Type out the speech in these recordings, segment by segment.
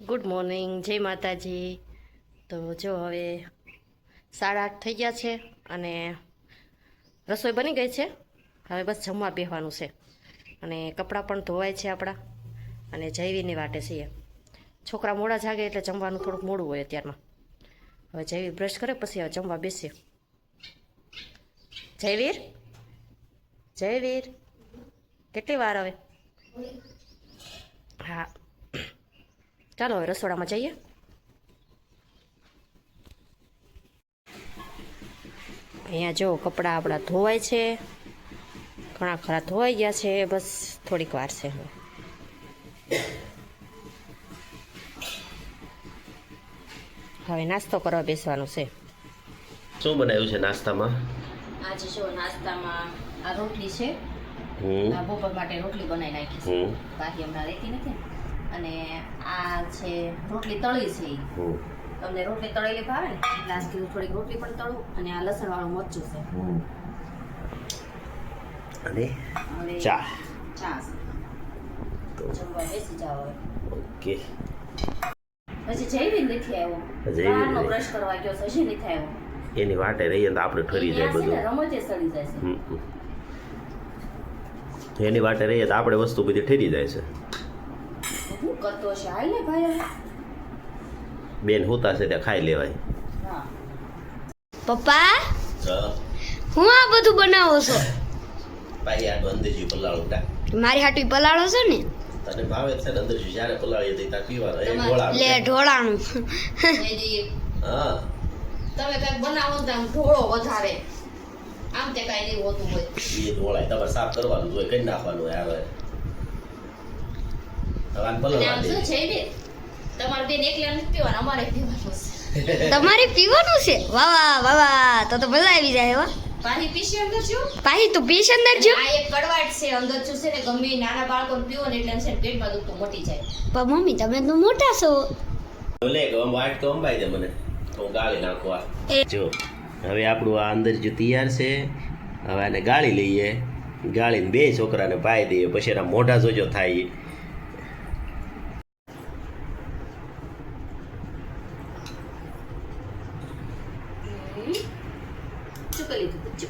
Good morning, જય માતાજી। તો જો હવે 8:30 થઈ ગયા છે અને રસોઈ બની ગઈ છે। હવે બસ જમવા બેસવાનું છે અને કપડાં પણ ધોવાય છે આપણા અને જયવીરની વાટે છીએ। છોકરા મોડા જાગે એટલે જમવાનું થોડુંક મોડું હોય અત્યારમાં। હવે જયવીર બ્રશ કરે પછી હવે જમવા બેસીએ। જયવીર જયવીર કેટલી વાર હવે? હા, ચાલો હવે રસોડામાં જઈએ। અહીંયા જો કપડાં આપણા ધોવાય છે, ઘણા ખરા ધોવાઈ ગયા છે, બસ થોડીક વાર છે। હવે નાસ્તો કરવા બેસવાનું છે। શું બનાવ્યું છે નાસ્તામાં? આજે જો નાસ્તામાં આ રોટલી છે, બપોર માટે રોટલી બનાવી નાખી છે, બાકી હમણાં રહેતી નથી। અને આ છે રોટલી તળી છે। તમને રોટલી તળેલી ભાવે ને એટલે આજ કીધું થોડીક રોટલી પણ તળું અને આ લસણ વાળું મરચું છે અને હવે ચા ચા છે। જમવા બેસી જાવ હવે। ઓકે। પછી જયવીર નથી આવ્યો, બહારનો બ્રશ કરવા ગયો છે, હજી નથી આવ્યો। એની વાટે રહીએ તો આપણે ઠરી જાય બધું, રમતે સડી જાય છે। એની વાટે રહીએ તો આપણે વસ્તુ બધી ઠરી જાય છે। શું કરતો છે? હાલ ને ભાઈ, બેન હોતા છે ત્યાં ખાઈ લેવાય। હા પપ્પા, હું આ બધું બનાવો છો? ભાઈ આ અંદરજી પલાળું ટા મારી હાટુ પલાળો છો ને? તને ભાવે છે ને અંદરજી જ્યારે પલાળી હતી ત્યાં પીવાનો એ ઢોળા લે ઢોળાનું। હા, તમે કઈક બનાવો તો આમ ઢોળો વધારે, આમ તે કઈ નહીં હોતું હોય। એ ઢોળાય તમારે સાફ કરવાનું હોય, કરી નાખવાનું હોય। હવે હવે આને પલાળવા આમ દે। શું છે ને, તમારે બેન એકલા નથી પીવાનું, અમારે પીવાનું છે। તમારે પીવાનું છે? વાહ વાહ વાહ વાહ, તો મજા આવી જાય। વાહ, પાણી પીશે અંદર છું, પાહી તું પીશ અંદર જો? આ એક કડવાટ છે, અંદર છું છે ને ગમે નાના બાળકોને પીવો ને એટલે છે ને પેટમાં દુખતું મટી જાય। પણ મમ્મી તમે તો મોટા છો। લે કે વાટ તો અંબાઈ દે મને, તો ગાળી નાખવા। જો હવે આપણું આ અંદર જો તૈયાર છે, હવે આને ગાળી લઈએ, ગાળીને બે છોકરાને પાઈ દઈએ, પછી એના મોઢા જોજો થાય। શું કરી લીધું પૂછજો?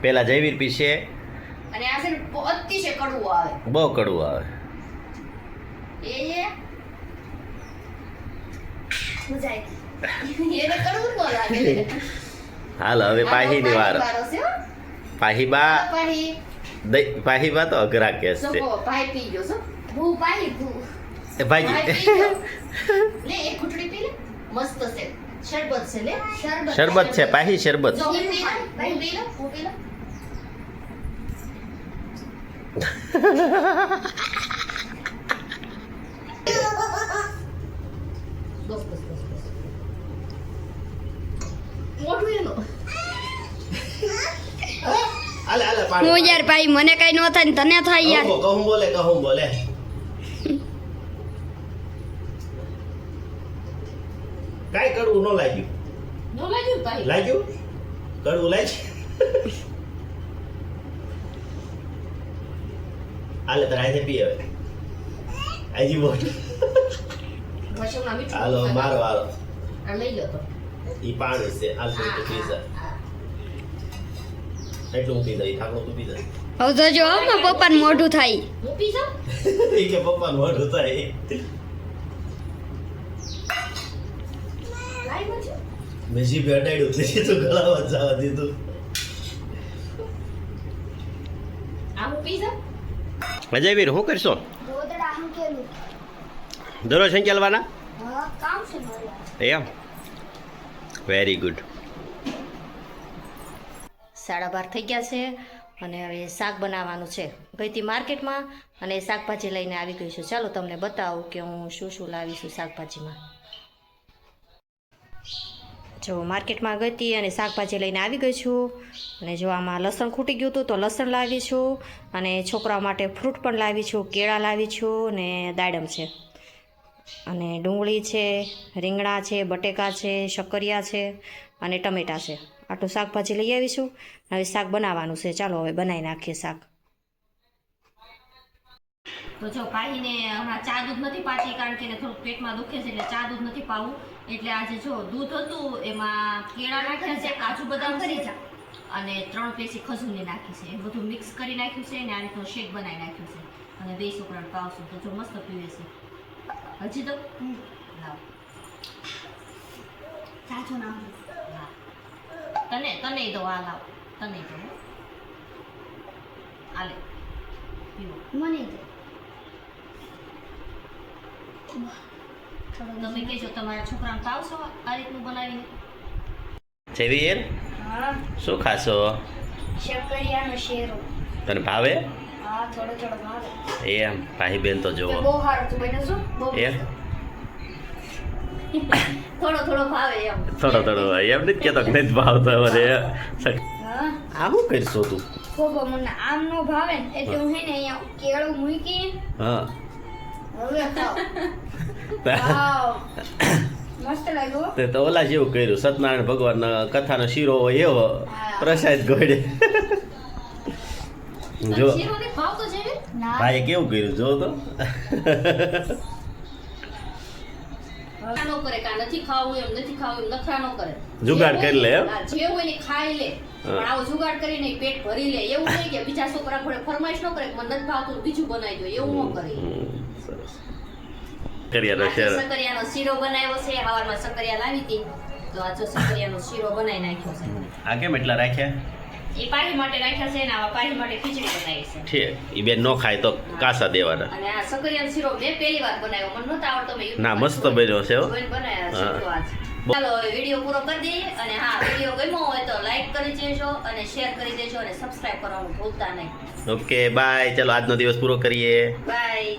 પેલા જયવીર પીશે, અને આ છે ને અતિશય કડવું આવે, બહુ કડવું આવે। એ મજા આવી, એને કડવું ન લાગે। હાલ હવે પાહીની વાર। પાહીબા પાહીબા તો અઘરા કેસ છે। ભાઈ પી ગયો છો, હું પાહી ભૂ એ ભાઈ લે એક ઘૂંટડી પી લે, મસ્ત છે, શરબત છે, લે શરબત છે, પાહી શરબત। જો પી લે, હું પી લે, હું પી લે। બસ બસ બસ બસ, મોઢું એનું હાલે હાલે હું પાણી યાર ભાઈ, મને કઈ ન થાય ને તને થાય યાર। કહું બોલે કહું બોલે। કાઈ કડવું ન લાગ્યું? ન લાગ્યું ભાઈ? લાગ્યું? કડવું લાગ્યું? હાલે તારે આજે પી હવે, આજી મોઢું। વસમણા મીઠું હાલો મારો હાલો, આ લઈ લો તો, ઈ પાણી છે, હાલ તું પી જા, એટલું હું પી દઈ, થાકડું તું પી દઈ। હવે તો જો મારા પપ્પાને મોઢું થાય। હું પી જાઉં? ઈ કે પપ્પાનું મોઢું થાય। લાઈ મજો મેં જીભે અડાડ્યું એટલે તો ગળામાં જવા દીધું। આ હું પી જાઉં? અજયવીર શું કરશો? ગોદડા હમ કેલું દરરોજ સંચાલવાના? હા, કામ છે મારે। એમ, વેરી ગુડ। 12:30 થઈ ગયા છે અને હવે શાક બનાવવાનું છે। ગઈ હતી માર્કેટમાં અને શાકભાજી લઈને આવી ગઈ છું। ચાલો તમને બતાવું કે હું શું શું લાવી છું શાકભાજીમાં। જો માર્કેટમાં ગઈ હતી અને શાકભાજી લઈને આવી ગઈ છું અને જો આમાં લસણ ખૂટી ગયું હતું તો લસણ લાવી છું અને છોકરાઓ માટે ફ્રૂટ પણ લાવી છું, કેળા લાવી છું અને દાડમ છે અને ડુંગળી છે, રીંગણા છે, બટેકા છે, શક્કરિયા છે અને ટમેટાં છે। આટલું શાકભાજી લઈ આવીશું। હવે શાક બનાવવાનું છે, ચાલો હવે બનાવી નાખીએ શાક। તો જો પાહીને હમણાં ચા દૂધ નથી પાતી કારણ કે એને થોડુંક પેટમાં દુખે છે એટલે ચા દૂધ નથી પાવું. એટલે આજે જો દૂધ હતું એમાં કેળા નાખ્યા છે, કાજુ બદામ કરી જા અને 3 પેસી ખજૂરની નાખી છે. એ બધું મિક્સ કરી નાખ્યું છે અને આ રીતનો શેક બનાવી નાખ્યું છે અને 2 છોકરાને પાવશું તો જો મસ્ત પીવે છે. હજી તો લાવ સાચું નામ હા તને દો આ લાવ તને દો આલે પીવો. મને તમે કહેજો તમારા છોકરાને પાવશો આ રીતનું બનાવીને. જેવીર હા શું ખાશો? શક્કરિયાનો શેરો. તને ભાવે? હા થોડો થોડો ભાવે. એમ ભાઈ બેન તો જોવો બહુ સારું તું બને શું બહુ એમ થોડો થોડો ભાવે એમ. થોડો એમ નથી કહેતો કે નથી ભાવતો મને. હા આ શું કરશો તું? ખોબો મને આમ નો ભાવે ને એટલે હું હે ને અહીંયા કેળું મૂકી હા હવે ખાવ. વાવ મસ્ત લાગ્યું. તે તો ઓલા જેવું કર્યું સત્યનારાયણ ભગવાન કથાનો શીરો હોય એવો પ્રસાદ ગોળે. જો શીરો ને ભાવતો છે ને? ના ભાઈએ કેવું કર્યું જો તો. નખરા નો કરે કા નથી ખાવું એમ નથી ખાવું એમ નખરા નો કરે. જુગાડ કરી લે એમ? હા, જે હોય ને ખાઈ લે પણ આવો જુગાડ કરીને પેટ ભરી લે એવું નહીં કે બીજા છોકરા ઘોડે ફરમાઈશ ન કરે કે મને નથી ભાવતું બીજું બનાવી દો એવું ન કરે. સરસ કરિયાનો આજે શેર સકરિયાનો શીરો બનાવ્યો છે. સવારમાં સકરિયા લાવી હતી તો આ જો સકરિયાનો શીરો બનાવી નાખ્યો છે. આ કેમ એટલા રાખ્યા? એ પાહી માટે રાખ્યા છે ને આવા પાહી માટે ખીચડી બનાવી છે. ઠીક એ બેન ન ખાય તો કાસા દેવાના. અને આ સકરિયાનો શીરો મેં પહેલી વાર બનાવ્યો મને નહોતો આવડતો મેં ના મસ્ત બન્યો છે હો. જોઈને બનાવ્યા છે તો આજ. ચાલો હવે વિડીયો પૂરો કરી દઈએ અને હા વિડીયો ગમ્યો હોય તો લાઈક કરી દેજો અને શેર કરી દેજો અને સબસ્ક્રાઇબ કરવાનું ભૂલતા નહીં. Okay bye. ચલો આજનો દિવસ પૂરો કરીએ. બાય.